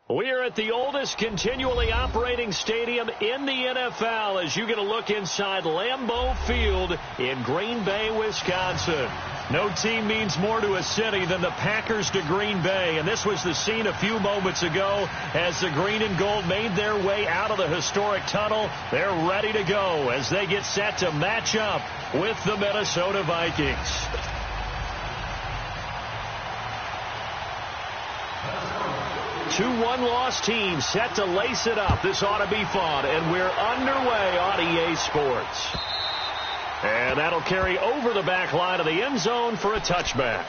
We are at the oldest continually operating stadium in the NFL as you get a look inside Lambeau Field in Green Bay, Wisconsin. No team means more to a city than the Packers to Green Bay, and this was the scene a few moments ago as the green and gold made their way out of the historic tunnel. They're ready to go as they get set to match up with the Minnesota Vikings. Two one-loss teams set to lace it up. This ought to be fun, and we're underway on EA Sports. And that'll carry over the back line of the end zone for a touchback.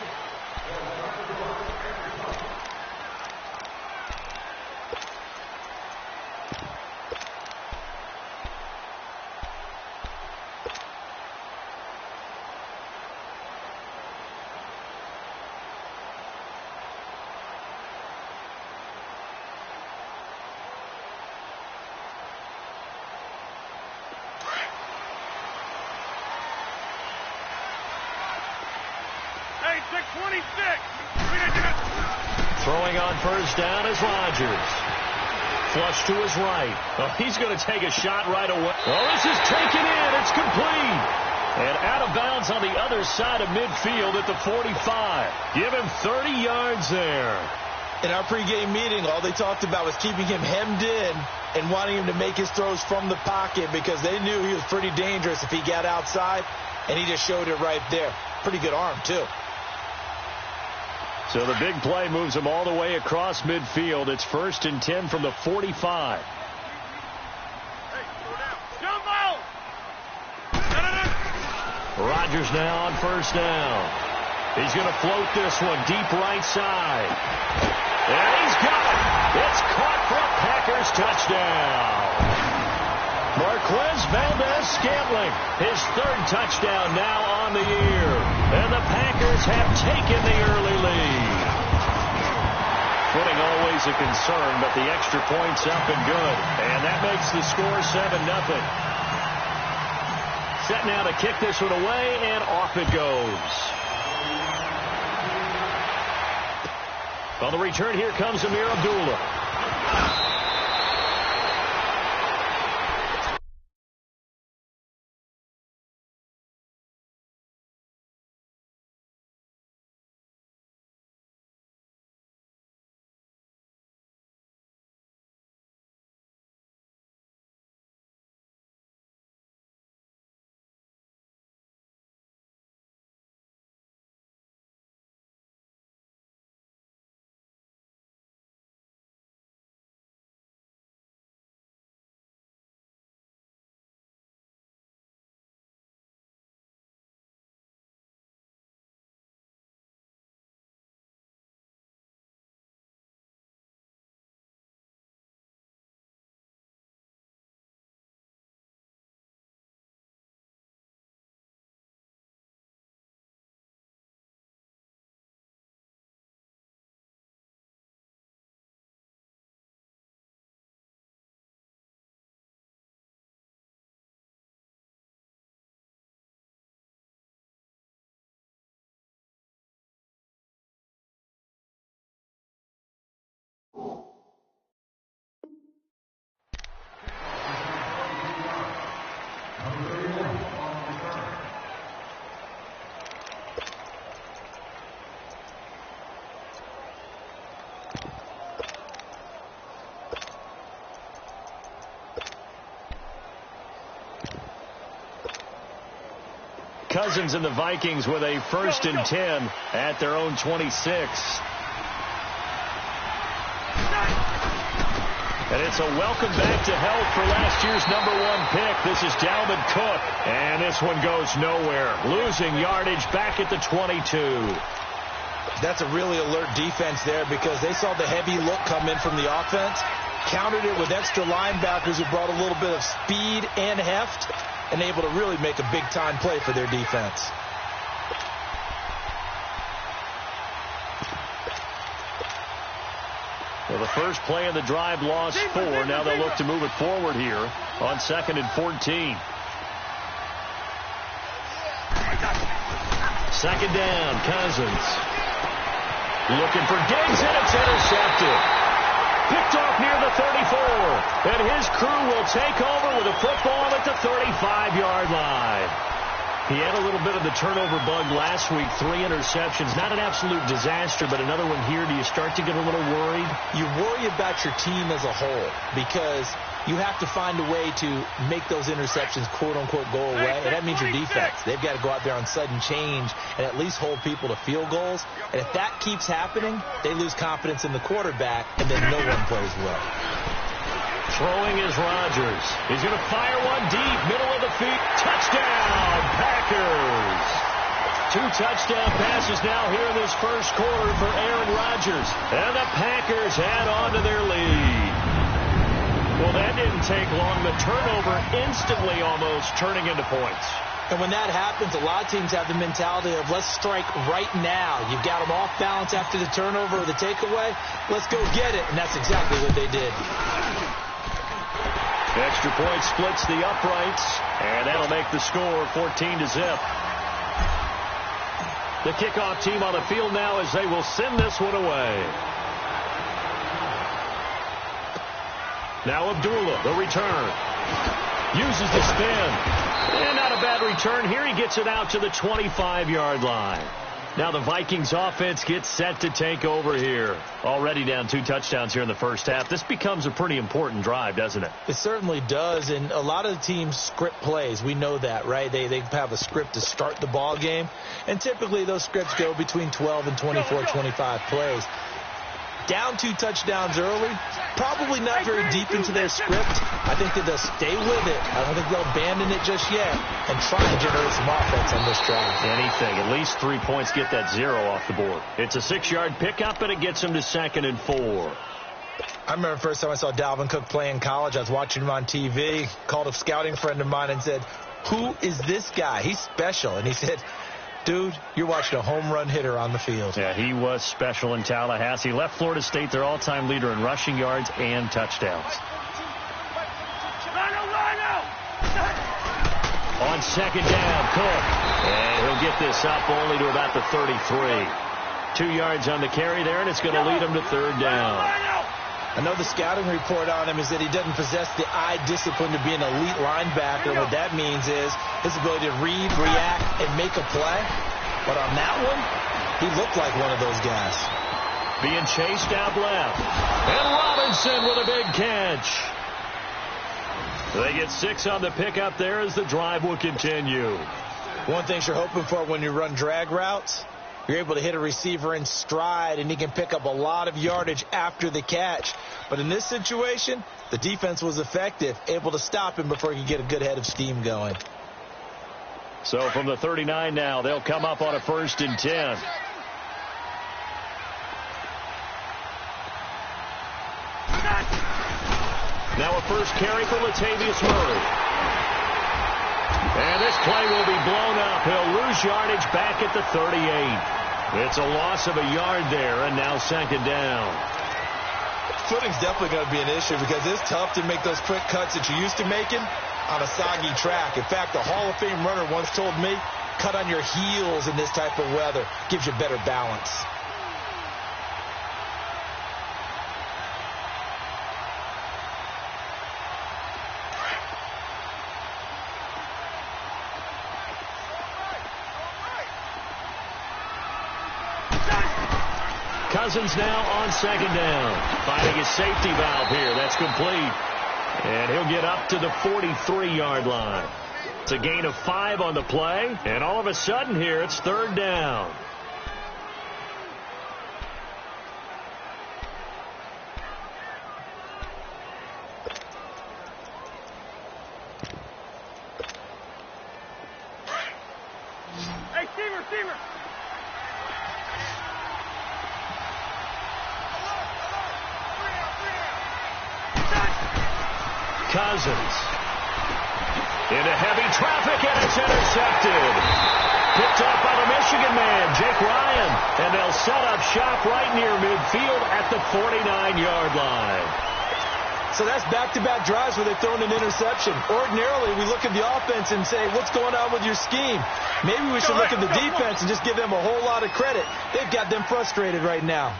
Throwing on first down is Rodgers. Flush to his right. Oh, he's going to take a shot right away. Oh, this is taken in. It's complete. And out of bounds on the other side of midfield at the 45. Give him 30 yards there. In our pregame meeting, all they talked about was keeping him hemmed in and wanting him to make his throws from the pocket because they knew he was pretty dangerous if he got outside, and he just showed it right there. Pretty good arm, too. So the big play moves him all the way across midfield. It's 1st and 10 from the 45. Rodgers now on first down. He's going to float this one deep right side. And he's got it. It's caught for a Packers touchdown. Marquez Valdez-Scantling, his 3rd touchdown now on the year. And the Packers have taken the early lead. Footing always a concern, but the extra point's up and good. And that makes the score 7-0. Set now to kick this one away, and off it goes. On the return, here comes Amir Abdullah. Cousins and the Vikings with a 1st and 10 at their own 26. And it's a welcome back to health for last year's #1 pick. This is Dalvin Cook. And this one goes nowhere. Losing yardage back at the 22. That's a really alert defense there because they saw the heavy look come in from the offense, countered it with extra linebackers who brought a little bit of speed and heft, and able to really make a big-time play for their defense. Well, the first play of the drive lost 4. Now they'll look to move it forward here on 2nd and 14. 2nd down, Cousins. Looking for Diggs, and it's intercepted. Picked off near the 34. And his crew will take over with a football at the 35-yard line. He had a little bit of the turnover bug last week, 3 interceptions. Not an absolute disaster, but another one here. Do you start to get a little worried? You worry about your team as a whole because you have to find a way to make those interceptions, quote-unquote, go away. And that means your defense. They've got to go out there on sudden change and at least hold people to field goals. And if that keeps happening, they lose confidence in the quarterback, and then no one plays well. Throwing is Rodgers. He's going to fire one deep, middle of the feet. Touchdown, Packers. 2 touchdown passes now here in this first quarter for Aaron Rodgers. And the Packers add on to their lead. Well, that didn't take long. The turnover instantly almost turning into points. And when that happens, a lot of teams have the mentality of let's strike right now. You've got them off balance after the turnover or the takeaway. Let's go get it. And that's exactly what they did. Extra point splits the uprights, and that'll make the score 14-0. The kickoff team on the field now as they will send this one away. Now Abdullah, the return. Uses the spin. And not a bad return here. He gets it out to the 25-yard line. Now the Vikings offense gets set to take over here. Already down 2 touchdowns here in the first half. This becomes a pretty important drive, doesn't it? It certainly does, and a lot of the teams script plays. We know that, right? They have a script to start the ball game, and typically those scripts go between 12 and 24, 25 plays. Down 2 touchdowns early, probably not very deep into their script. I think that they'll stay with it. I don't think they'll abandon it just yet and try and generate some offense on this drive. Anything. At least 3 points get that 0 off the board. It's a 6-yard pickup, and it gets them to 2nd and 4. I remember the first time I saw Dalvin Cook play in college. I was watching him on TV, called a scouting friend of mine and said, "Who is this guy? He's special." And he said, "Dude, you're watching a home run hitter on the field." Yeah, he was special in Tallahassee. Left Florida State their all-time leader in rushing yards and touchdowns. On 2nd down, Cook. And he'll get this up only to about the 33. 2 yards on the carry there, and it's going to lead him to 3rd down. I know the scouting report on him is that he doesn't possess the eye discipline to be an elite linebacker. What that means is his ability to read, react, and make a play. But on that one, he looked like one of those guys. Being chased out left. And Robinson with a big catch. They get 6 on the pickup there as the drive will continue. One thing you're hoping for when you run drag routes, you're able to hit a receiver in stride, and he can pick up a lot of yardage after the catch. But in this situation, the defense was effective, able to stop him before he could get a good head of steam going. So from the 39 now, they'll come up on a 1st and 10. Now a first carry for Latavius Murray. And this play will be blown up. He'll lose yardage back at the 38. It's a loss of a yard there, and now 2nd down. Footing's definitely going to be an issue because it's tough to make those quick cuts that you're used to making on a soggy track. In fact, a Hall of Fame runner once told me, cut on your heels in this type of weather. Gives you better balance. Cousins now on 2nd down. Finding his safety valve here. That's complete. And he'll get up to the 43-yard line. It's a gain of 5 on the play. And all of a sudden here, it's 3rd down. Hey, receiver. Cousins into heavy traffic, and it's intercepted. Picked off by the Michigan man, Jake Ryan. And they'll set up shop right near midfield at the 49-yard line. So that's back-to-back drives where they've thrown an interception. Ordinarily, we look at the offense and say, what's going on with your scheme? Maybe we should look at the defense and just give them a whole lot of credit. They've got them frustrated right now.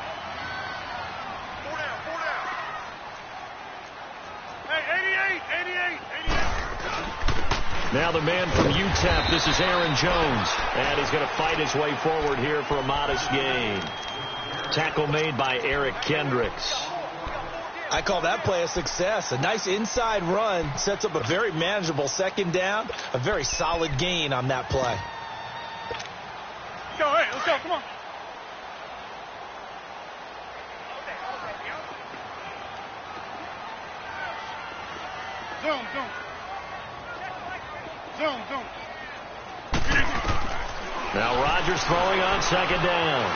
Now the man from UTEP, this is Aaron Jones. And he's going to fight his way forward here for a modest gain. Tackle made by Eric Kendricks. I call that play a success. A nice inside run sets up a very manageable second down. A very solid gain on that play. Let's go, hey, let's go, come on. Zoom, zoom. Zoom, zoom. Now Rodgers throwing on second down.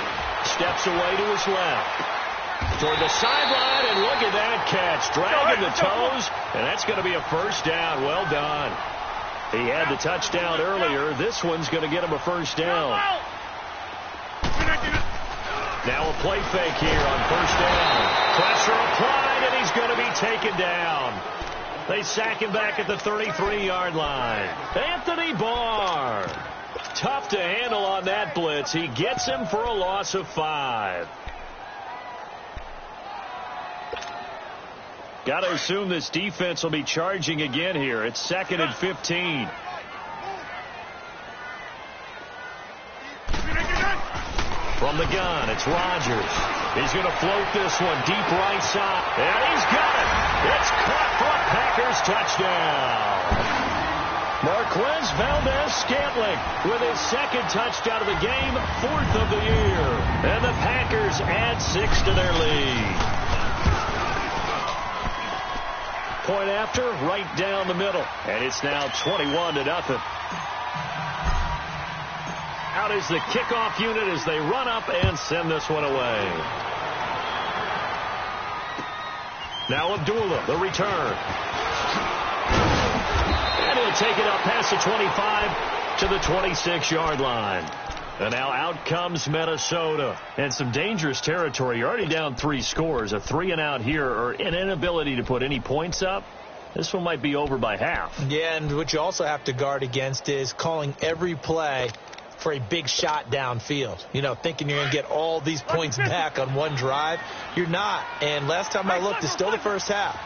Steps away to his left. Toward the sideline, and look at that catch. Dragging the toes, and that's going to be a first down. Well done. He had the touchdown earlier. This one's going to get him a first down. Now a play fake here on first down. Pressure applied, and he's going to be taken down. They sack him back at the 33-yard line. Anthony Barr. Tough to handle on that blitz. He gets him for a loss of 5. Got to assume this defense will be charging again here. It's 2nd and 15. From the gun, it's Rodgers. He's going to float this one deep right side. And he's got it. It's caught for a Packers touchdown. Marquez Valdez-Scantling with his 2nd touchdown of the game, 4th of the year. And the Packers add 6 to their lead. Point after, right down the middle. And it's now 21-0. Out is the kickoff unit as they run up and send this one away. Now Abdullah, the return. And he'll take it up past the 25 to the 26-yard line. And now out comes Minnesota. And some dangerous territory. You're already down 3 scores. A 3-and-out here, or an inability to put any points up. This one might be over by half. Yeah, and what you also have to guard against is calling every play for a big shot downfield. You know, thinking you're going to get all these points back on one drive. You're not. And last time I looked, it's still the first half.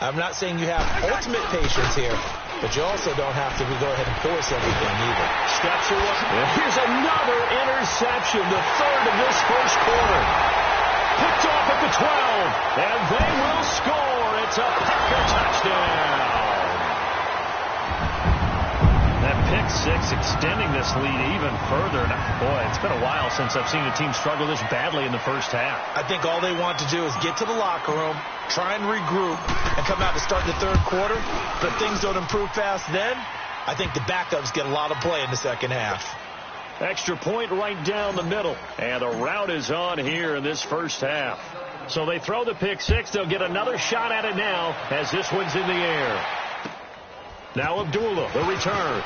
I'm not saying you have ultimate patience here, but you also don't have to go ahead and force everything either. Steps away. And here's another interception, the 3rd of this first quarter. Picked off at the 12, and they will score. It's a Packer touchdown. That pick 6 extending this lead even further. Boy, it's been a while since I've seen a team struggle this badly in the first half. I think all they want to do is get to the locker room, try and regroup, and come out to start the 3rd quarter. But if things don't improve fast then, I think the backups get a lot of play in the second half. Extra point right down the middle. And the route is on here in this first half. So they throw the pick 6. They'll get another shot at it now as this one's in the air. Now Abdullah, the return.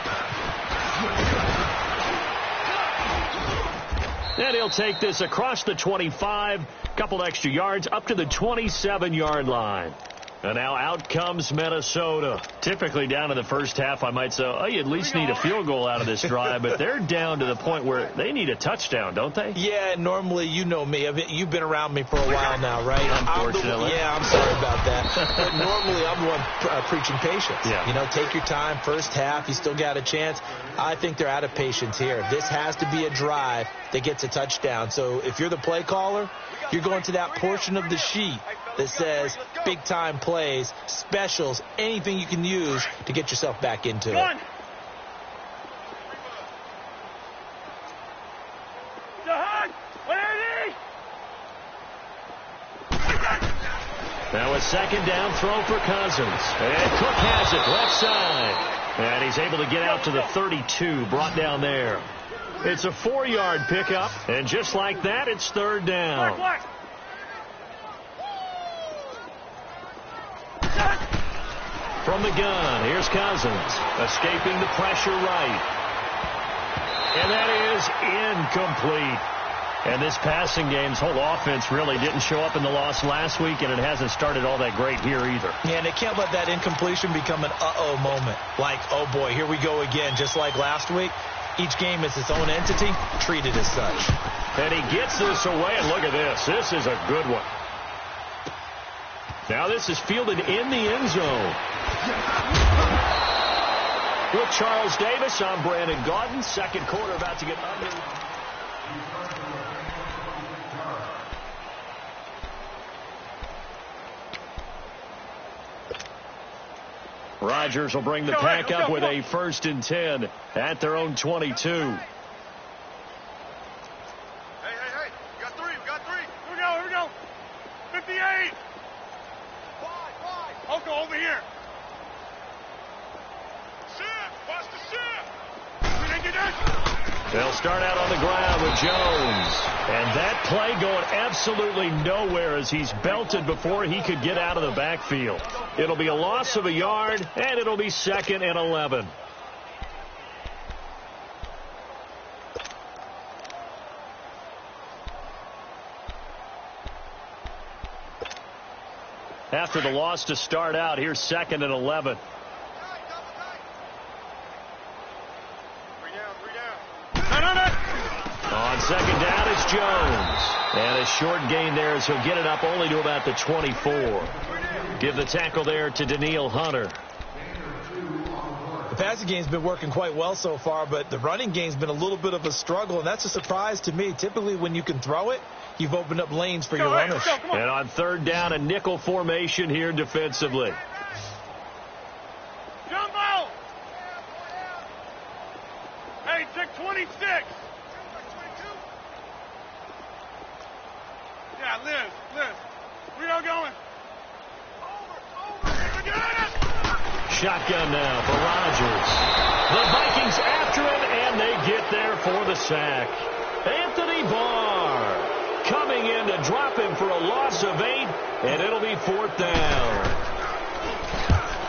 And he'll take this across the 25. Couple extra yards up to the 27-yard line. And now out comes Minnesota. Typically down in the first half, I might say, oh, you at least need a field goal out of this drive. But they're down to the point where they need a touchdown, don't they? Yeah, normally, you know me. You've been around me for a while now, right? Unfortunately. I'm sorry about that. But normally, I'm the one preaching patience. Yeah. You know, take your time. First half, you still got a chance. I think they're out of patience here. This has to be a drive that gets a touchdown. So if you're the play caller, you're going to that portion of the sheet that says big-time plays, specials, anything you can use to get yourself back into it. Now a second down throw for Cousins. And Cook has it left side. And he's able to get out to the 32, brought down there. It's a 4-yard pickup, and just like that, it's 3rd down. From the gun, here's Cousins, escaping the pressure right. And that is incomplete. And this passing game's whole offense really didn't show up in the loss last week, and it hasn't started all that great here either. Yeah, and they can't let that incompletion become an uh-oh moment. Like, oh boy, here we go again, just like last week. Each game is its own entity, treated as such. And he gets this away, and look at this. This is a good one. Now this is fielded in the end zone. With Charles Davis, I'm Brandon Gaudin. Second quarter about to get under. Rodgers will bring the pack up with a 1st and 10 at their own 22. Hey, we got three. Here we go. 58. Oko, over here. Shift. Watch the shift. They'll start out on the ground with Jones. And that play going absolutely nowhere as he's belted before he could get out of the backfield. It'll be a loss of a yard, and it'll be 2nd and 11. After the loss to start out, here's 2nd and 11. On 2nd down, it's Jones. And a short gain there as he'll get it up only to about the 24. Give the tackle there to Daniil Hunter. The passing game's been working quite well so far, but the running game's been a little bit of a struggle, and that's a surprise to me. Typically, when you can throw it, you've opened up lanes for your runners. And on 3rd down, a nickel formation here defensively. Jumbo! Hey, check 26. Yeah, Liz. Where y'all going? Shotgun now for Rodgers. The Vikings after him, and they get there for the sack. Anthony Barr coming in to drop him for a loss of 8, and it'll be 4th down.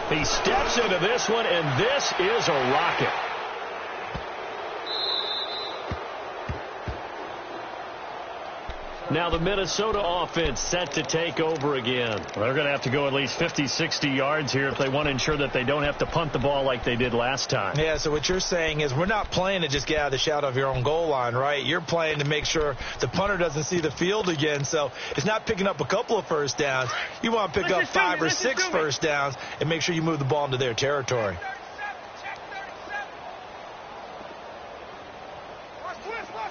He steps into this one, and this is a rocket. Now the Minnesota offense set to take over again. Well, they're going to have to go at least 50, 60 yards here if they want to ensure that they don't have to punt the ball like they did last time. Yeah, so what you're saying is we're not playing to just get out of the shadow of your own goal line, right? You're playing to make sure the punter doesn't see the field again. So it's not picking up a couple of first downs. You want to pick up 5 or 6 first downs and make sure you move the ball into their territory.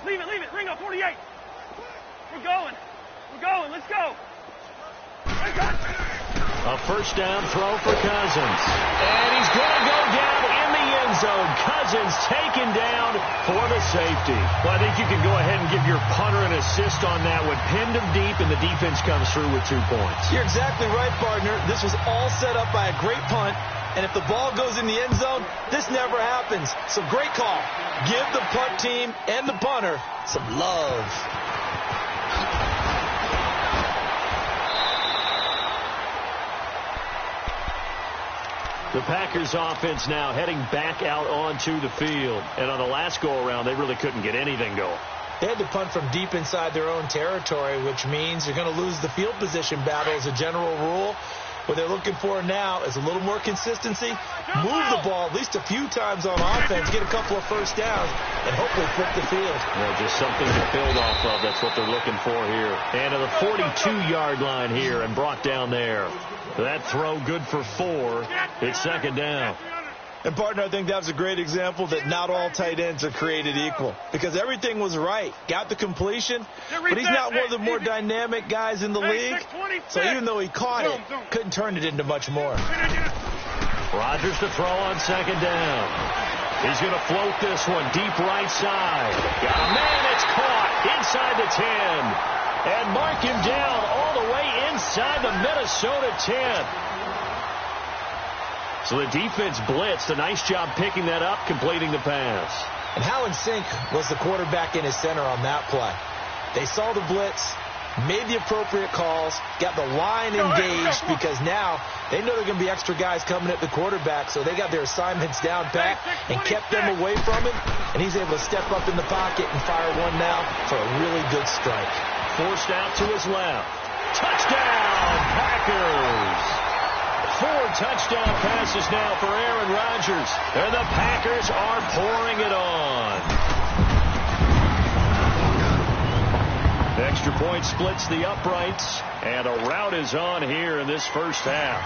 Leave it. Ring up 48. We're going. Let's go. A first down throw for Cousins. And he's going to go down in the end zone. Cousins taken down for the safety. Well, I think you can go ahead and give your punter an assist on that one. Pinned him deep, and the defense comes through with 2 points. You're exactly right, partner. This was all set up by a great punt. And if the ball goes in the end zone, this never happens. So great call. Give the punt team and the punter some love. The Packers offense now heading back out onto the field. And on the last go-around, they really couldn't get anything going. They had to punt from deep inside their own territory, which means you're going to lose the field position battle as a general rule. What they're looking for now is a little more consistency, move the ball at least a few times on offense, get a couple of first downs, and hopefully flip the field. Well, just something to build off of. That's what they're looking for here. And to the 42-yard line here and brought down there. That throw good for 4. It's 2nd down. And, partner, I think that was a great example that not all tight ends are created equal. Because everything was right. Got the completion, but he's not one of the more dynamic guys in the league. So even though he caught it, couldn't turn it into much more. Rodgers to throw on 2nd down. He's going to float this one deep right side. Got a man, it's caught inside the 10. And mark him down all the way inside the Minnesota 10. So the defense blitzed. A nice job picking that up, completing the pass. And how in sync was the quarterback in his center on that play? They saw the blitz, made the appropriate calls, got the line engaged because now they know they're going to be extra guys coming at the quarterback, so they got their assignments down pat and kept them away from him, and he's able to step up in the pocket and fire one now for a really good strike. Forced out to his left. Touchdown, Packers! 4 touchdown passes now for Aaron Rodgers. And the Packers are pouring it on. The extra point splits the uprights. And a rout is on here in this first half.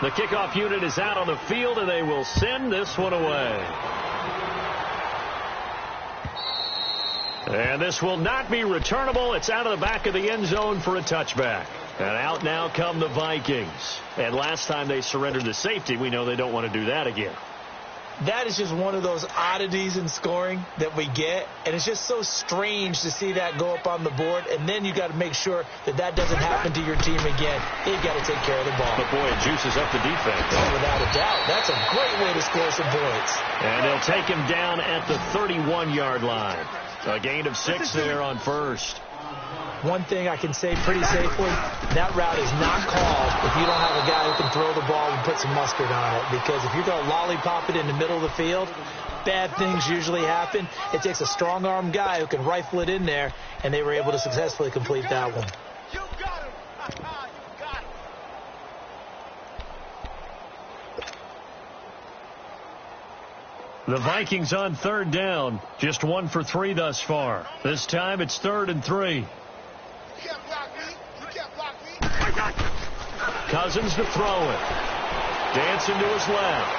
The kickoff unit is out on the field, and they will send this one away. And this will not be returnable. It's out of the back of the end zone for a touchback. And out now come the Vikings. And last time they surrendered the safety, we know they don't want to do that again. That is just one of those oddities in scoring that we get, and it's just so strange to see that go up on the board, and then you got to make sure that that doesn't happen to your team again. You've got to take care of the ball. But, boy, it juices up the defense. Oh, without a doubt. That's a great way to score some points. And they'll take him down at the 31-yard line. A gain of 6 there on first. One thing I can say pretty safely, that route is not called if you don't have a guy who can throw the ball and put some mustard on it. Because if you're going to lollipop it in the middle of the field, bad things usually happen. It takes a strong-arm guy who can rifle it in there, and they were able to successfully complete that one. You got him. You got him. The Vikings on third down. Just 1 for 3 thus far. This time it's 3rd and 3. You can't block me. You can't block me. Cousins to throw it. Dancing to his left.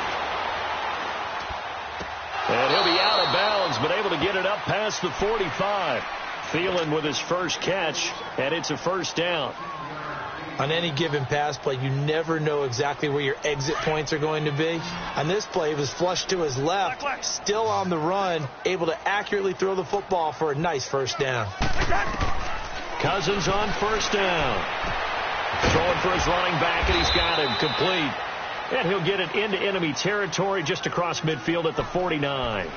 And he'll be out of bounds, but able to get it up past the 45. Thielen with his first catch, and it's a first down. On any given pass play, you never know exactly where your exit points are going to be. On this play, he was flushed to his left, still on the run, able to accurately throw the football for a nice first down. Cousins on first down. Throwing for his running back, and he's got him complete. And he'll get it into enemy territory just across midfield at the 49.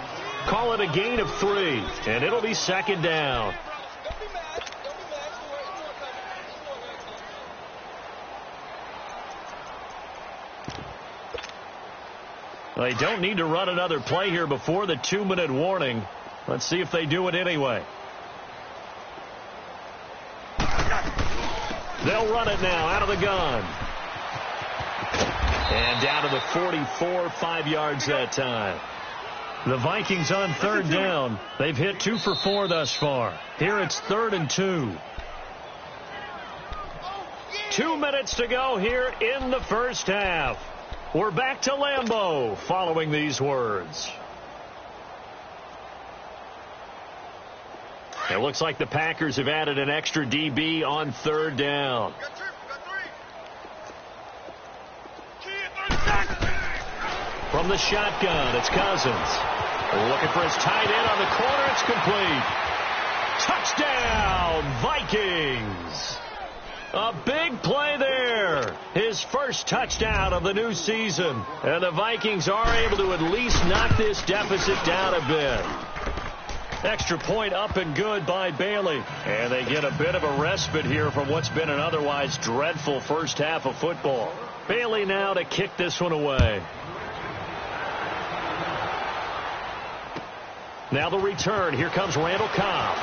Call it a gain of 3, and it'll be 2nd down. They don't need to run another play here before the 2-minute warning. Let's see if they do it anyway. They'll run it now out of the gun. And down to the 44, 5 yards that time. The Vikings on third down. They've hit 2 for 4 thus far. Here it's 3rd and 2. 2 minutes to go here in the first half. We're back to Lambeau following these words. It looks like the Packers have added an extra DB on third down. From the shotgun, it's Cousins. Looking for his tight end on the corner. It's complete. Touchdown, Vikings. A big play there. His first touchdown of the new season. And the Vikings are able to at least knock this deficit down a bit. Extra point up and good by Bailey. And they get a bit of a respite here from what's been an otherwise dreadful first half of football. Bailey now to kick this one away. Now the return. Here comes Randall Cobb.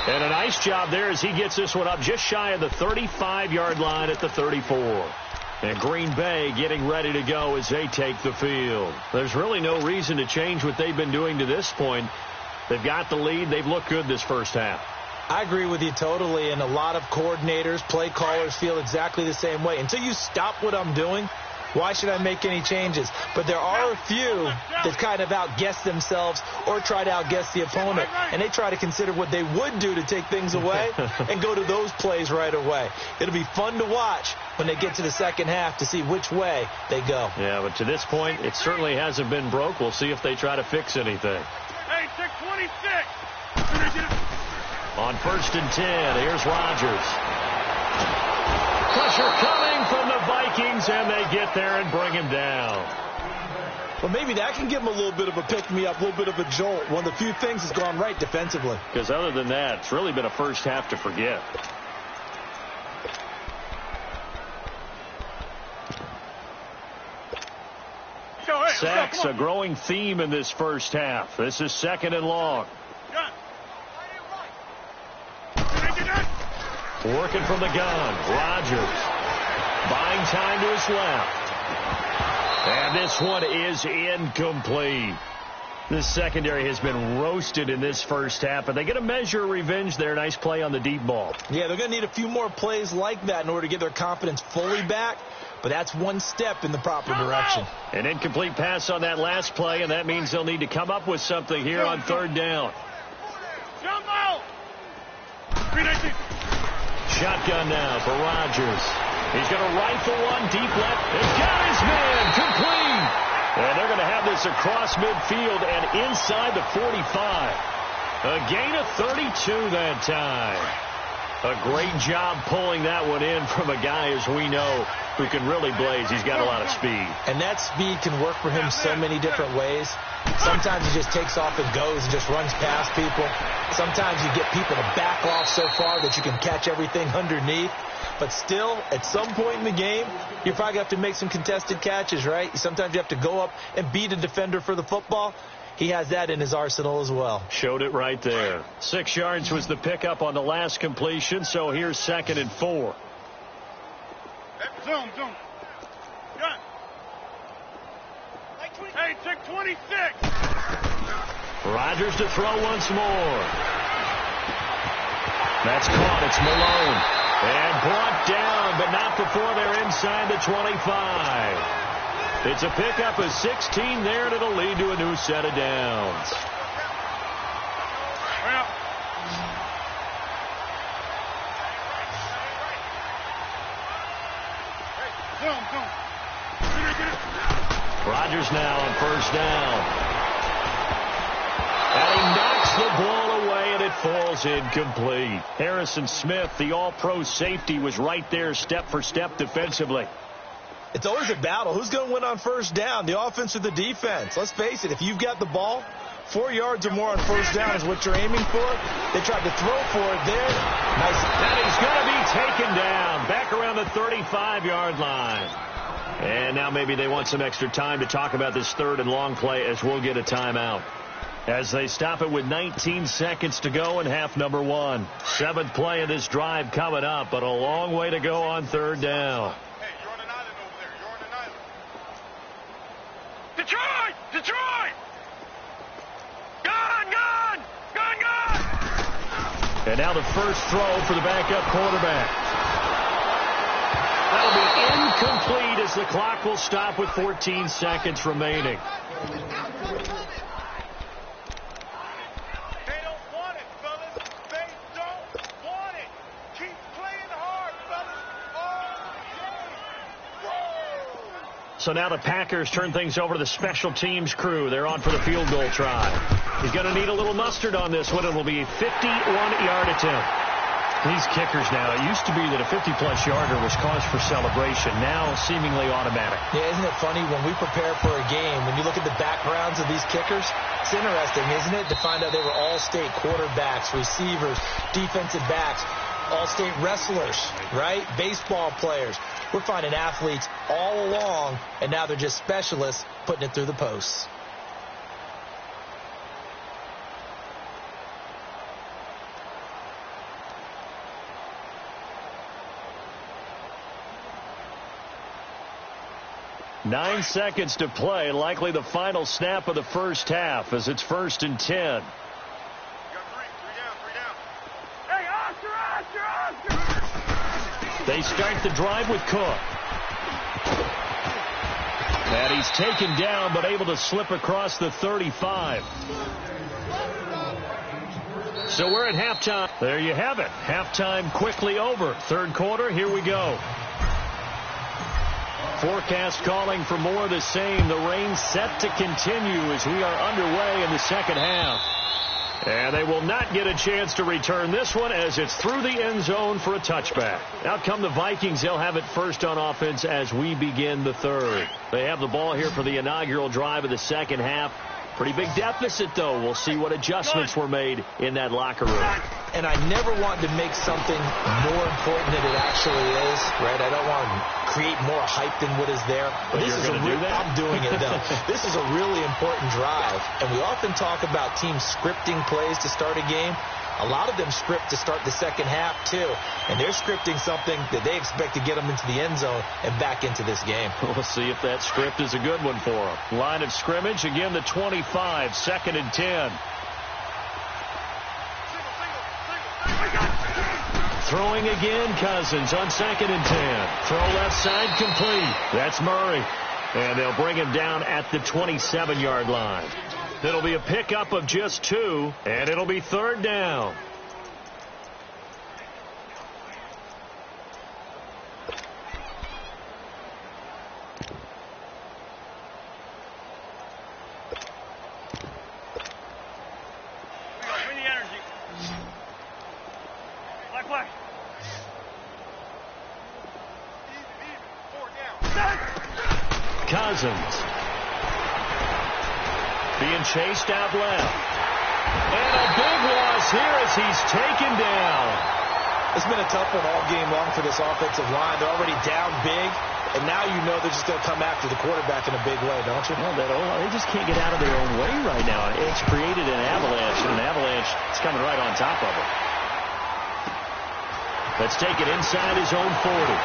And a nice job there as he gets this one up just shy of the 35-yard line at the 34. And Green Bay getting ready to go as they take the field. There's really no reason to change what they've been doing to this point. They've got the lead. They've looked good this first half. I agree with you totally, and a lot of coordinators, play callers feel exactly the same way. Until you stop what I'm doing, why should I make any changes? But there are a few that kind of outguess themselves or try to outguess the opponent. And they try to consider what they would do to take things away and go to those plays right away. It'll be fun to watch when they get to the second half to see which way they go. Yeah, but to this point, it certainly hasn't been broke. We'll see if they try to fix anything. Hey, 626. On 1st and 10, here's Rodgers. Pressure coming from the Vikings, and they get there and bring him down. Well, maybe that can give him a little bit of a pick-me-up, a little bit of a jolt. One of the few things that's gone right defensively. Because other than that, it's really been a first half to forget. Sacks, a growing theme in this first half. This is 2nd and long. Working from the gun. Rodgers buying time to his left. And this one is incomplete. This secondary has been roasted in this first half, but they get a measure of revenge there. Nice play on the deep ball. Yeah, they're going to need a few more plays like that in order to get their confidence fully back, but that's one step in the proper direction. An incomplete pass on that last play, and that means they'll need to come up with something here on third down. Jumbo! Shotgun now for Rodgers. He's going to rifle one deep left. He's got his man complete. And they're going to have this across midfield and inside the 45. A gain of 32 that time. A great job pulling that one in from a guy, as we know, who can really blaze. He's got a lot of speed. And that speed can work for him so many different ways. Sometimes he just takes off and goes and just runs past people. Sometimes you get people to back off so far that you can catch everything underneath. But still, at some point in the game, you probably have to make some contested catches, right? Sometimes you have to go up and beat a defender for the football. He has that in his arsenal as well. Showed it right there. 6 yards was the pickup on the last completion, so here's 2nd and 4. Zoom. Gun. Hey, take 26. Rodgers to throw once more. That's caught. It's Malone. And brought down, but not before they're inside the 25. It's a pickup of 16 there, and it'll lead to a new set of downs. Rodgers now on first down. And he knocks the ball away, and it falls incomplete. Harrison Smith, the all-pro safety, was right there step for step defensively. It's always a battle. Who's going to win on first down, the offense or the defense? Let's face it, if you've got the ball, 4 yards or more on first down is what you're aiming for. They tried to throw for it there. Nice. And he's going to be taken down back around the 35-yard line. And now maybe they want some extra time to talk about this third and long play, as we'll get a timeout. As they stop it with 19 seconds to go in half number 1. 7th play of this drive coming up, but a long way to go on third down. Hey, you're on an island over there. You're on an island. Detroit! Gone! And now the first throw for the backup quarterback. That'll be incomplete as the clock will stop with 14 seconds remaining. So now the Packers turn things over to the special teams crew. They're on for the field goal try. He's going to need a little mustard on this one. It will be a 51-yard attempt. These kickers now, it used to be that a 50-plus yarder was cause for celebration. Now seemingly automatic. Yeah, isn't it funny when we prepare for a game, when you look at the backgrounds of these kickers, it's interesting, isn't it, to find out they were all-state quarterbacks, receivers, defensive backs, all-state wrestlers, right? Baseball players. We're finding athletes all along, and now they're just specialists putting it through the posts. Nine seconds to play, likely the final snap of the first half as it's 1st and 10. You got three down. Hey, Oscar! They start the drive with Cook. And he's taken down but able to slip across the 35. So we're at halftime. There you have it. Halftime quickly over. Third quarter, here we go. Forecast calling for more of the same. The rain set to continue as we are underway in the second half. And they will not get a chance to return this one as it's through the end zone for a touchback. Out come the Vikings. They'll have it first on offense as we begin the third. They have the ball here for the inaugural drive of the second half. Pretty big deficit, though. We'll see what adjustments were made in that locker room. and I never want to make something more important than it actually is, right? I don't want to create more hype than what is there. But this is I'm doing it, though. This is a really important drive, and we often talk about teams scripting plays to start a game. A lot of them script to start the second half, too. And they're scripting something that they expect to get them into the end zone and back into this game. We'll see if that script is a good one for them. Line of scrimmage, again, the 25, 2nd and 10. Throwing again, Cousins on 2nd and 10. Throw left side complete. That's Murray. And they'll bring him down at the 27-yard line. It'll be a pickup of just 2, and it'll be 3rd down. Bring the energy. Black. Even. 4 down. Cousins. Being chased out left. And a big loss here as he's taken down. It's been a tough one all game long for this offensive line. They're already down big, and now you know they're just going to come after the quarterback in a big way, don't you? Well, they just can't get out of their own way right now. It's created an avalanche, and an avalanche is coming right on top of it. Let's take it inside his own 40.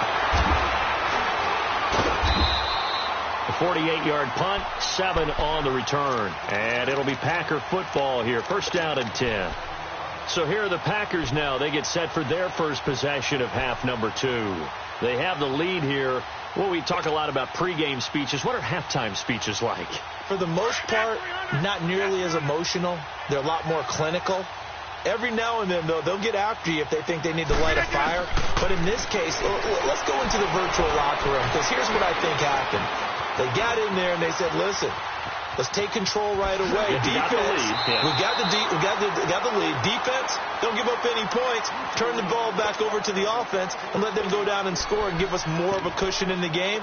A 48-yard punt, 7 on the return. And it'll be Packer football here. 1st down and 10. So here are the Packers now. They get set for their first possession of half number 2. They have the lead here. Well, we talk a lot about pregame speeches. What are halftime speeches like? For the most part, not nearly as emotional. They're a lot more clinical. Every now and then, though, they'll get after you if they think they need to light a fire. But in this case, let's go into the virtual locker room, because here's what I think happened. They got in there and they said, listen, let's take control right away. Defense, we got the lead. Defense, don't give up any points. Turn the ball back over to the offense and let them go down and score and give us more of a cushion in the game.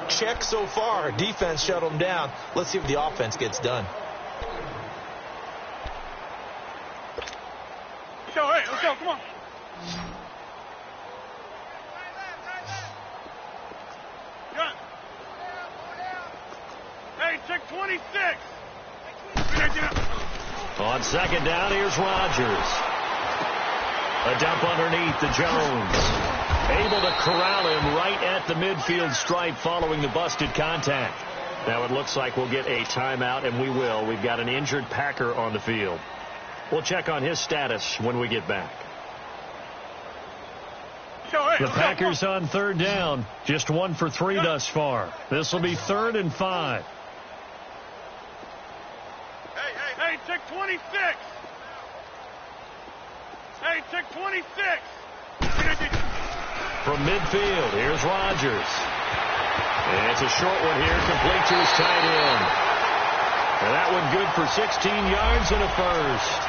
Check so far. Defense shut them down. Let's see if the offense gets done. Let's go, come on. Gun. Hey, check 26. On 2nd down, here's Rodgers. A dump underneath to Jones. Able to corral him right at the midfield stripe following the busted contact. Now it looks like we'll get a timeout, and we will. We've got an injured Packer on the field. We'll check on his status when we get back. The Packers on 3rd down. Just 1 for 3 thus far. This will be 3rd and 5. Hey, check 26. Hey, check 26. From midfield, here's Rodgers. And it's a short one here, complete to his tight end. And that one good for 16 yards and a first.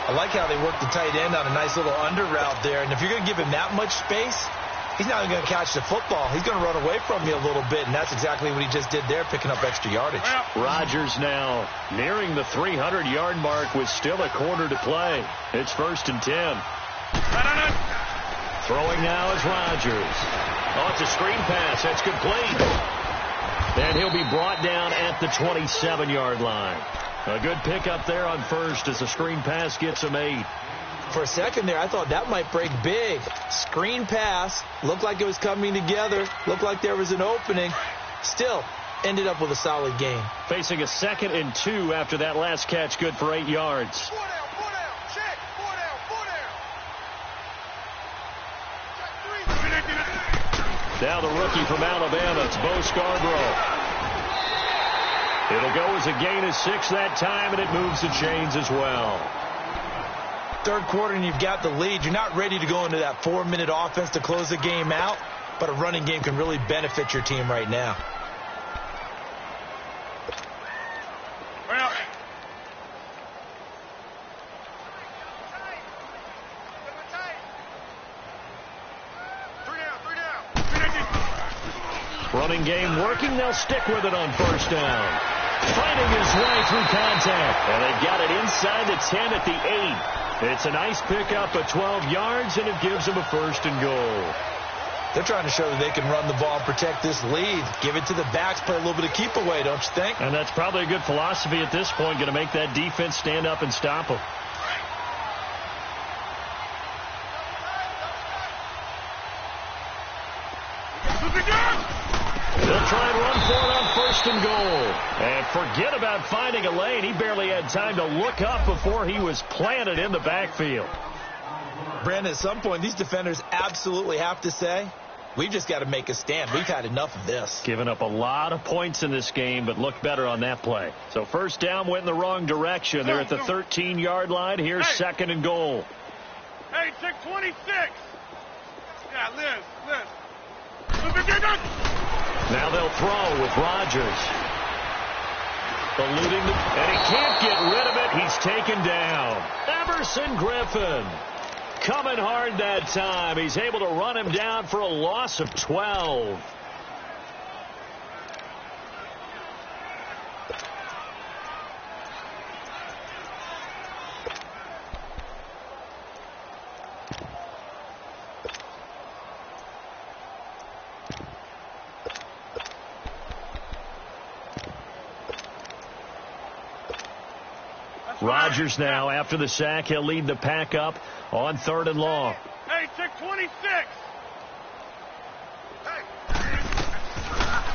I like how they work the tight end on a nice little under route there. And if you're going to give him that much space, he's not even going to catch the football. He's going to run away from you a little bit, and that's exactly what he just did there, picking up extra yardage. Rodgers now nearing the 300-yard mark with still a quarter to play. It's 1st and 10. Throwing now is Rodgers. Oh, it's a screen pass. That's complete. And he'll be brought down at the 27-yard line. A good pickup there on 1st as the screen pass gets him 8. For a second there, I thought that might break big. Screen pass. Looked like it was coming together. Looked like there was an opening. Still, ended up with a solid game. Facing a 2nd and 2 after that last catch, good for 8 yards. 4 down. Check. 4 down. Now the rookie from Alabama, it's Bo Scarborough. It'll go as a gain of 6 that time, and it moves the chains as well. 3rd quarter, and you've got the lead. You're not ready to go into that 4-minute offense to close the game out, but a running game can really benefit your team right now. Well. Running game working. They'll stick with it on 1st down. Finding his way through contact. And they got it inside the 10 at the 8. It's a nice pickup of 12 yards, and it gives them a 1st and goal. They're trying to show that they can run the ball and protect this lead. Give it to the backs, play a little bit of keep away, don't you think? And that's probably a good philosophy at this point, going to make that defense stand up and stop them. They'll try and run for it on 1st and goal. And forget about finding a lane. He barely had time to look up before he was planted in the backfield. Brandon, at some point, these defenders absolutely have to say, we've just got to make a stand. We've had enough of this. Given up a lot of points in this game, but looked better on that play. So 1st down went in the wrong direction. They're at the 13-yard line. Here's 2nd and goal. Hey, check 26. Yeah, Liz. Now they'll throw with Rodgers. Eluding and he can't get rid of it. He's taken down. Emerson Griffin coming hard that time. He's able to run him down for a loss of 12. Rodgers now, after the sack, he'll lead the pack up on 3rd and long. Hey, check 26.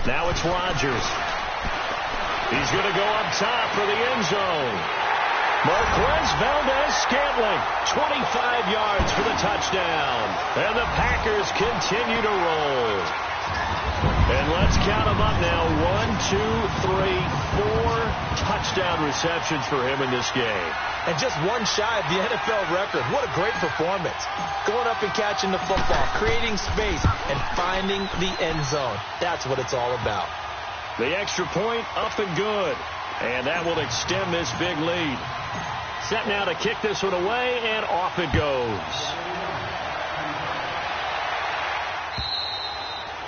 Now it's Rodgers. He's going to go up top for the end zone. Marquez Valdez-Scantling, 25 yards for the touchdown. And the Packers continue to roll. And let's count them up now. 1, 2, 3, 4 touchdown receptions for him in this game. And just one shy of the NFL record. What a great performance. Going up and catching the football, creating space, and finding the end zone. That's what it's all about. The extra point up and good. And that will extend this big lead. Set now to kick this one away, and off it goes.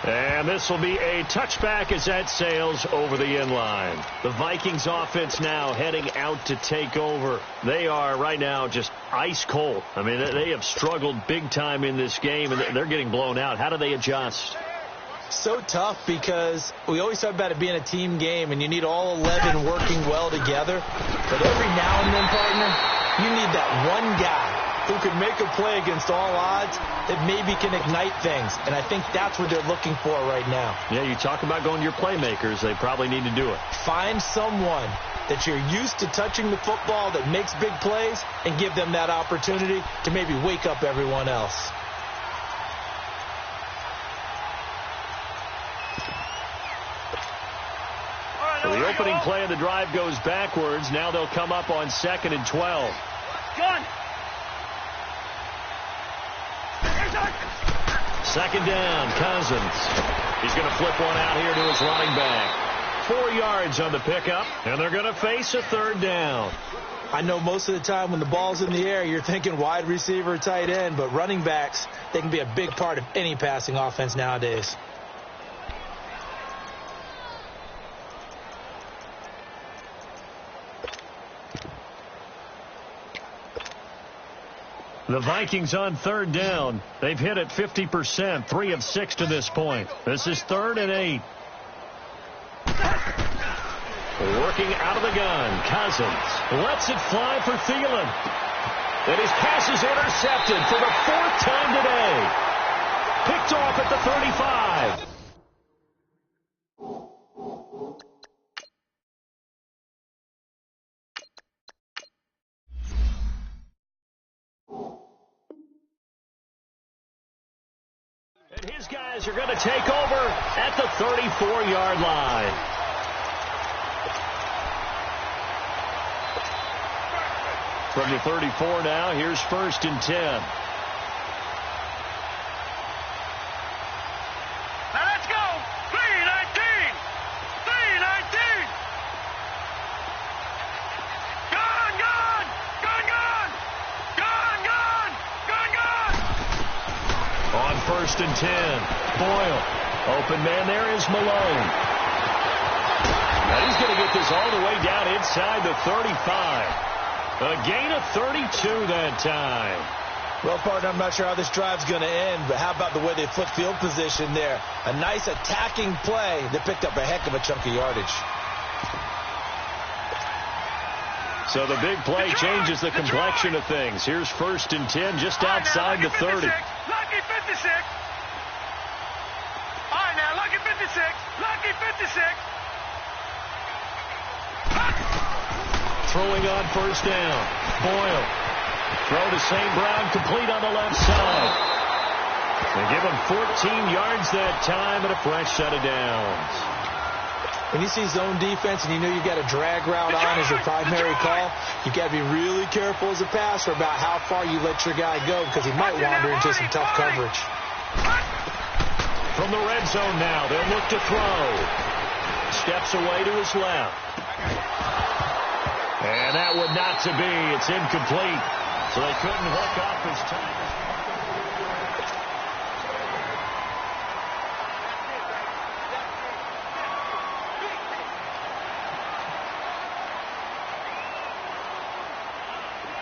And this will be a touchback as that sails over the end line. The Vikings offense now heading out to take over. They are right now just ice cold. I mean, they have struggled big time in this game, and they're getting blown out. How do they adjust? So tough because we always talk about it being a team game, and you need all 11 working well together. But every now and then, partner, you need that one guy who can make a play against all odds that maybe can ignite things. And I think that's what they're looking for right now. Yeah, you talk about going to your playmakers. They probably need to do it. Find someone that you're used to touching the football that makes big plays and give them that opportunity to maybe wake up everyone else. So the opening play of the drive goes backwards. Now they'll come up on 2nd and 12. Gun. 2nd down, Cousins. He's going to flip one out here to his running back. 4 yards on the pickup, and they're going to face a 3rd down. I know most of the time when the ball's in the air, you're thinking wide receiver, tight end, but running backs, they can be a big part of any passing offense nowadays. The Vikings on 3rd down. They've hit it 50%, 3 of 6 to this point. This is 3rd and 8. Working out of the gun, Cousins lets it fly for Thielen. And his pass is intercepted for the 4th time today. Picked off at the 35. And his guys are going to take over at the 34-yard line. From the 34 now, here's 1st and 10. Now let's go. 3-19. 3-19. Gun, gun. Gun, gun. Gun, gun. Gun, gun. On 1st and 10, Boyle. Open man there is Malone. Now he's going to get this all the way down inside the 35. A gain of 32 that time. Well, partner, I'm not sure how this drive's going to end, but how about the way they flipped field position there? A nice attacking play that picked up a heck of a chunk of yardage. So the big play changes the complexion of things. Here's 1st and 10 just outside the 30. Lucky 56. All right, now, lucky 56. Lucky 56. Throwing on 1st down. Boyle. Throw to St. Brown, complete on the left side. They give him 14 yards that time and a fresh set of downs. When you see zone defense and you know you've got a drag route on as your primary call, you got to be really careful as a passer about how far you let your guy go because he might wander into some tough coverage. From the red zone now, they'll look to throw. Steps away to his left. And that would not to be. It's incomplete. So they couldn't hook up his time.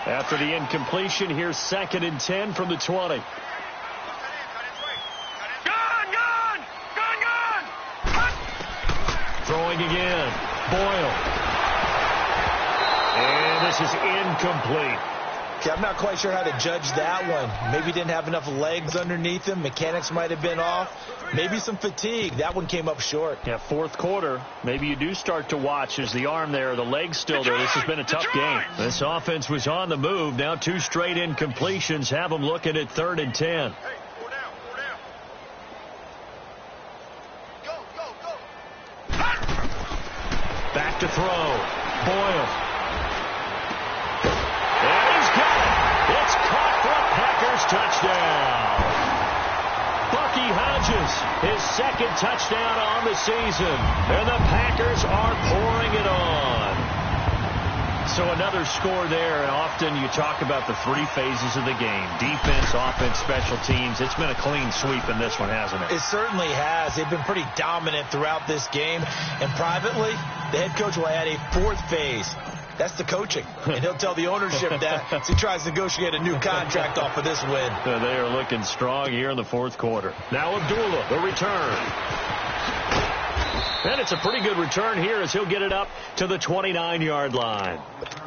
After the incompletion, here's 2nd and 10 from the 20. Throwing again. Boyle. And this is incomplete. Okay, I'm not quite sure how to judge that one. Maybe he didn't have enough legs underneath him. Mechanics might have been off. Maybe some fatigue. That one came up short. Yeah, 4th quarter. Maybe you do start to watch as the arm there, the leg's still there. This has been a tough game. This offense was on the move. Now 2 straight incompletions have them looking at 3rd and 10. Hey, 4 down, 4 down. Go. Back to throw. Boyle. And he's got it. It's caught for a Packers touchdown. Bucky Hodges, his 2nd touchdown on the season. And the Packers are pouring it on. So another score there, and often you talk about the 3 phases of the game. Defense, offense, special teams. It's been a clean sweep in this one, hasn't it? It certainly has. They've been pretty dominant throughout this game. And privately, the head coach will add a 4th phase. That's the coaching. And he'll tell the ownership that as he tries to negotiate a new contract off of this win. They are looking strong here in the 4th quarter. Now Abdullah, the return. And it's a pretty good return here as he'll get it up to the 29-yard line.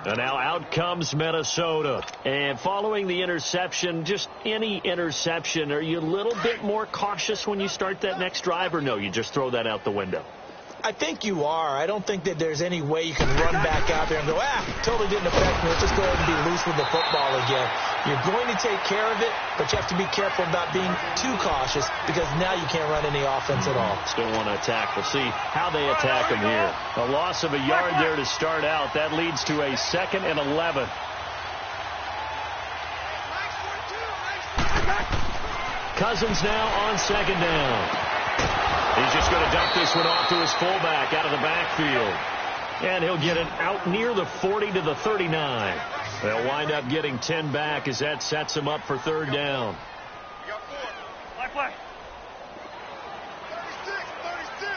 And now out comes Minnesota. And following the interception, just any interception, are you a little bit more cautious when you start that next drive, or no, you just throw that out the window? I think you are. I don't think that there's any way you can run back out there and go, totally didn't affect me. Let's just go ahead and be loose with the football again. You're going to take care of it, but you have to be careful about being too cautious because now you can't run any offense at all. Still want to attack. We'll see how they attack him here. A loss of a yard there to start out. That leads to a 2nd and 11. Cousins now on 2nd down. He's just going to dump this one off to his fullback out of the backfield. And he'll get it out near the 40 to the 39. They'll wind up getting 10 back as that sets him up for 3rd down. You got 4. Play. 36.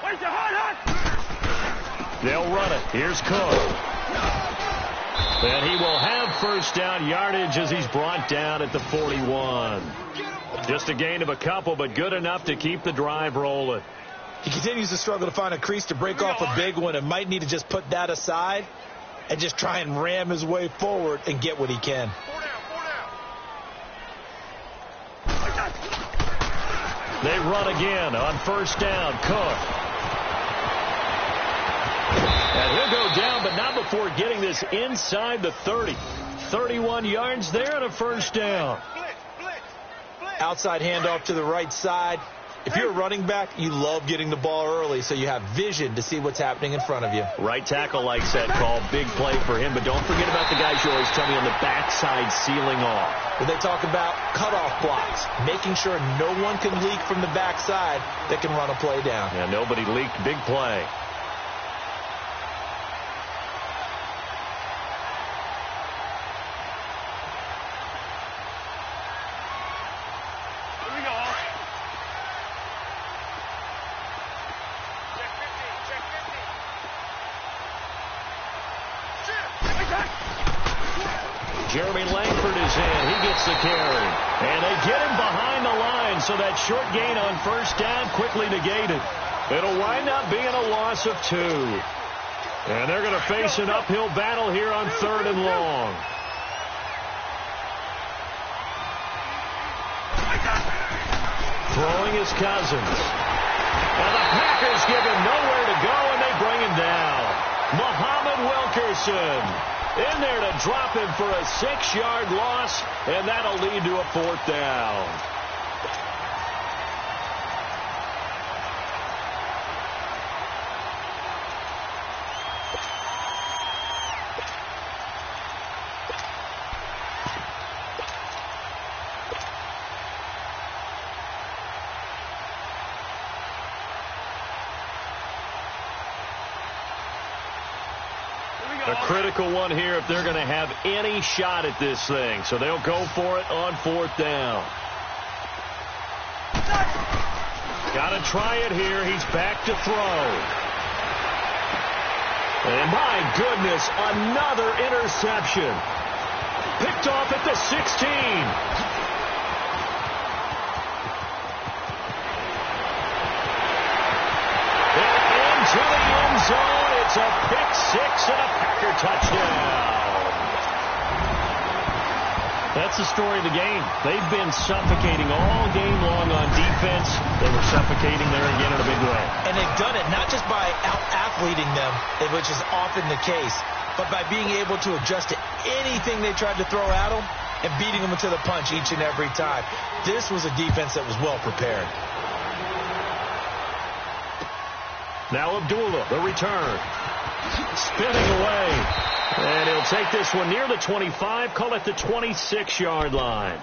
Wait, the hot. They'll run it. Here's Cook. And he will have 1st down yardage as he's brought down at the 41. Just a gain of a couple, but good enough to keep the drive rolling. He continues to struggle to find a crease to break off a big one and might need to just put that aside and just try and ram his way forward and get what he can. 4 down. They run again on 1st down. Cook. And he'll go down, but not before getting this inside the 30. 31 yards there and a 1st down. Outside handoff to the right side. If you're a running back, you love getting the ball early so you have vision to see what's happening in front of you. Right tackle likes that call. Big play for him, but don't forget about the guys you always tell me on the backside sealing off. When they talk about cutoff blocks, making sure no one can leak from the backside that can run a play down. Yeah, nobody leaked. Big play. Langford is in. He gets the carry. And they get him behind the line, so that short gain on first down quickly negated. It'll wind up being a loss of 2. And they're going to face an uphill battle here on 3rd and long. Throwing is Cousins. And the Packers give him nowhere to go, and they bring him down. Muhammad Wilkerson in there to drop him for a 6-yard loss, and that'll lead to a 4th down. A critical one here if they're going to have any shot at this thing. So they'll go for it on 4th down. Got to try it here. He's back to throw. And my goodness, another interception. Picked off at the 16. Into the end zone. It's a pick 6 and a Packer touchdown. That's the story of the game. They've been suffocating all game long on defense. They were suffocating there again in a big way. And they've done it not just by out-athleting them, which is often the case, but by being able to adjust to anything they tried to throw at them and beating them to the punch each and every time. This was a defense that was well prepared. Now Abdullah, the return. Spinning away. And he'll take this one near the 25, call it the 26-yard line.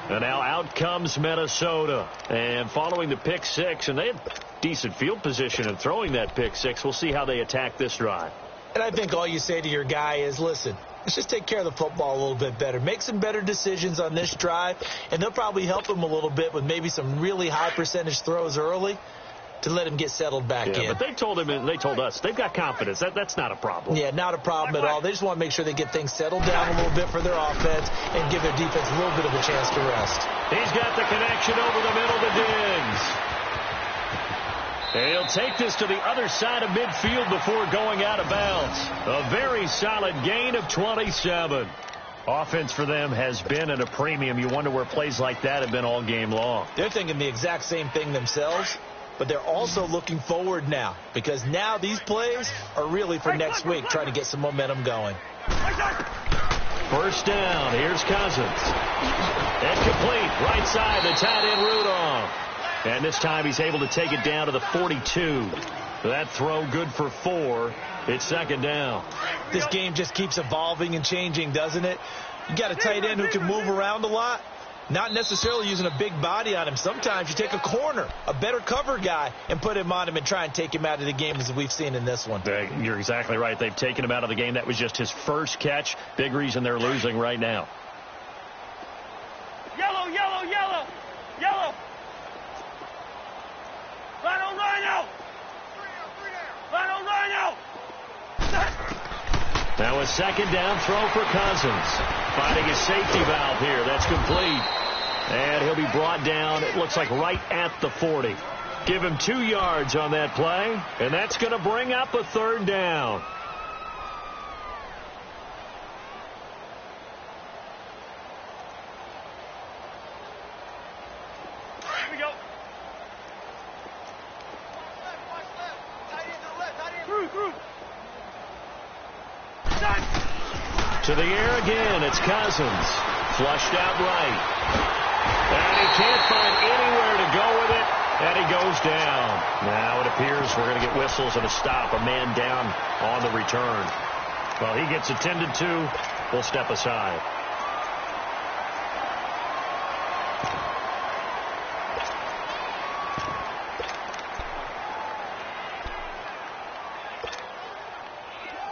And now out comes Minnesota. And following the pick 6, and they had decent field position in throwing that pick 6. We'll see how they attack this drive. And I think all you say to your guy is, listen, let's just take care of the football a little bit better. Make some better decisions on this drive, and they'll probably help him a little bit with maybe some really high percentage throws early to let him get settled back in. But they told him, and they told us, they've got confidence. That's not a problem. Yeah, not a problem at all. They just want to make sure they get things settled down a little bit for their offense and give their defense a little bit of a chance to rest. He's got the connection over the middle to Diggs. And he'll take this to the other side of midfield before going out of bounds. A very solid gain of 27. Offense for them has been at a premium. You wonder where plays like that have been all game long. They're thinking the exact same thing themselves. But they're also looking forward now, because now these plays are really for next week, trying to get some momentum going. First down. Here's Cousins. And complete. Right side, the tight end Rudolph. And this time he's able to take it down to the 42. That throw good for 4. It's 2nd down. This game just keeps evolving and changing, doesn't it? You got a tight end who can move around a lot. Not necessarily using a big body on him. Sometimes you take a corner, a better cover guy, and put him on him and try and take him out of the game, as we've seen in this one. You're exactly right. They've taken him out of the game. That was just his first catch. Big reason they're losing right now. Yellow, yellow, yellow, yellow. Line on Rhino. Line on Rhino. Now a 2nd down throw for Cousins. Finding his safety valve here. That's complete. And he'll be brought down, it looks like, right at the 40. Give him 2 yards on that play. And that's going to bring up a 3rd down. Here we go. Through. To the air again, it's Cousins. Flushed out right. And he can't find anywhere to go with it, and he goes down. Now it appears we're going to get whistles and a stop. A man down on the return. Well, he gets attended to. We'll step aside.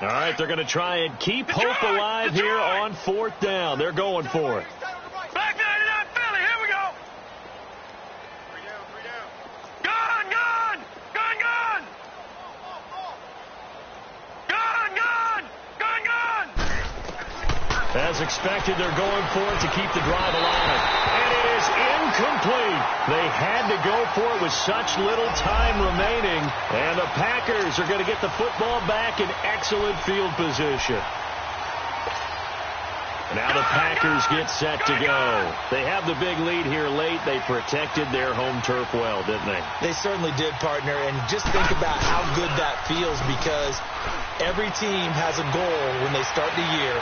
All right, they're going to try and keep hope alive here on 4th down. They're going for it. Back 99 Philly, here we go. 3 down. Gone. As expected, they're going for it to keep the drive alive. And it is incomplete. They had to go for it with such little time remaining. And the Packers are going to get the football back in excellent field position. Now the Packers get set to go. They have the big lead here late. They protected their home turf well, didn't they? They certainly did, partner. And just think about how good that feels, because every team has a goal when they start the year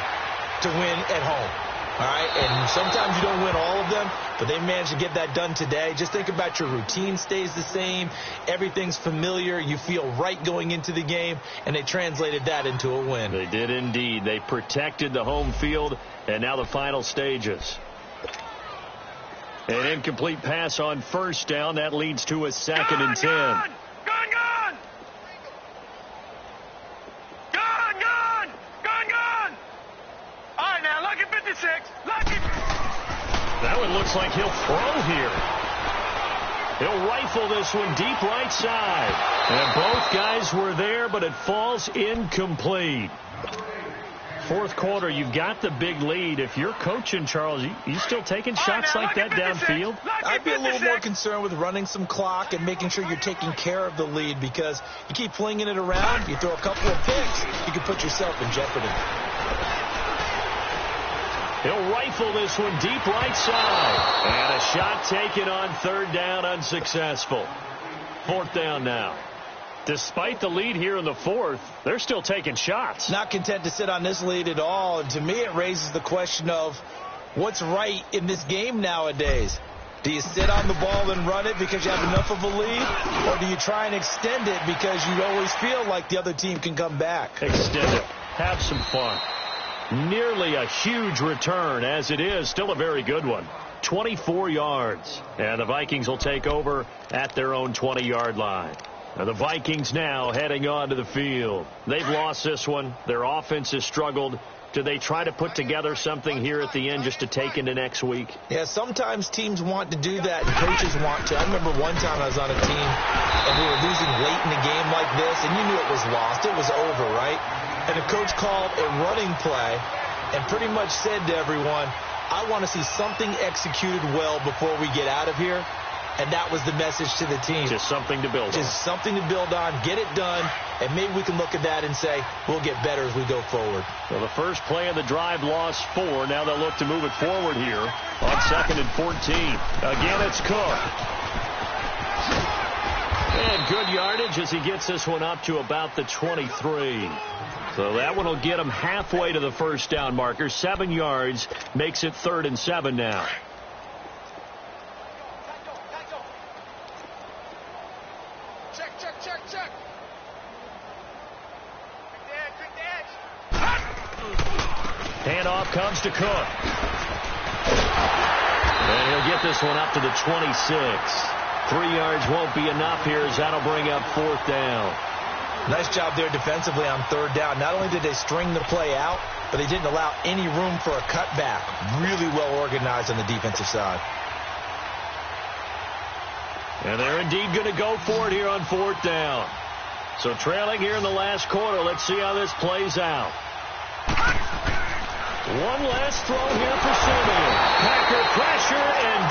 to win at home. All right, and sometimes you don't win all of them, but they managed to get that done today. Just think about your routine stays the same. Everything's familiar. You feel right going into the game, and they translated that into a win. They did indeed. They protected the home field, and now the final stages. An incomplete pass on first down. That leads to a 2nd and 10. Gone! All right, now, look at 56. That one looks like he'll throw here. He'll rifle this one deep right side. And both guys were there, but it falls incomplete. Fourth quarter, you've got the big lead. If you're coaching, Charles, you still taking shots like that downfield? I'd be a little more concerned with running some clock and making sure you're taking care of the lead, because you keep flinging it around, you throw a couple of picks, you can put yourself in jeopardy. He'll rifle this one deep right side. And a shot taken on 3rd down, unsuccessful. 4th down now. Despite the lead here in the 4th, they're still taking shots. Not content to sit on this lead at all. And to me, it raises the question of what's right in this game nowadays. Do you sit on the ball and run it because you have enough of a lead? Or do you try and extend it because you always feel like the other team can come back? Extend it. Have some fun. Nearly a huge return, as it is still a very good one. 24 yards. And the Vikings will take over at their own 20-yard line. Now the Vikings now heading onto the field. They've lost this one. Their offense has struggled. Do they try to put together something here at the end just to take into next week? Yeah, sometimes teams want to do that and coaches want to. I remember one time I was on a team and we were losing late in the game like this, and you knew it was lost. It was over, right? And the coach called a running play and pretty much said to everyone, I want to see something executed well before we get out of here. And that was the message to the team. Just something to build on. Just something to build on, get it done, and maybe we can look at that and say we'll get better as we go forward. Well, the first play of the drive lost 4. Now they'll look to move it forward here on 2nd and 14. Again, it's Cook. And good yardage as he gets this one up to about the 23. So that one will get him halfway to the first down marker. 7 yards makes it 3rd and 7 now. Check. Handoff comes to Cook. And he'll get this one up to the 26. 3 yards won't be enough here as that'll bring up 4th down. Nice job there defensively on 3rd down. Not only did they string the play out, but they didn't allow any room for a cutback. Really well organized on the defensive side. And they're indeed going to go for it here on 4th down. So trailing here in the last quarter. Let's see how this plays out. One last throw here for Simeon. Packer pressure, and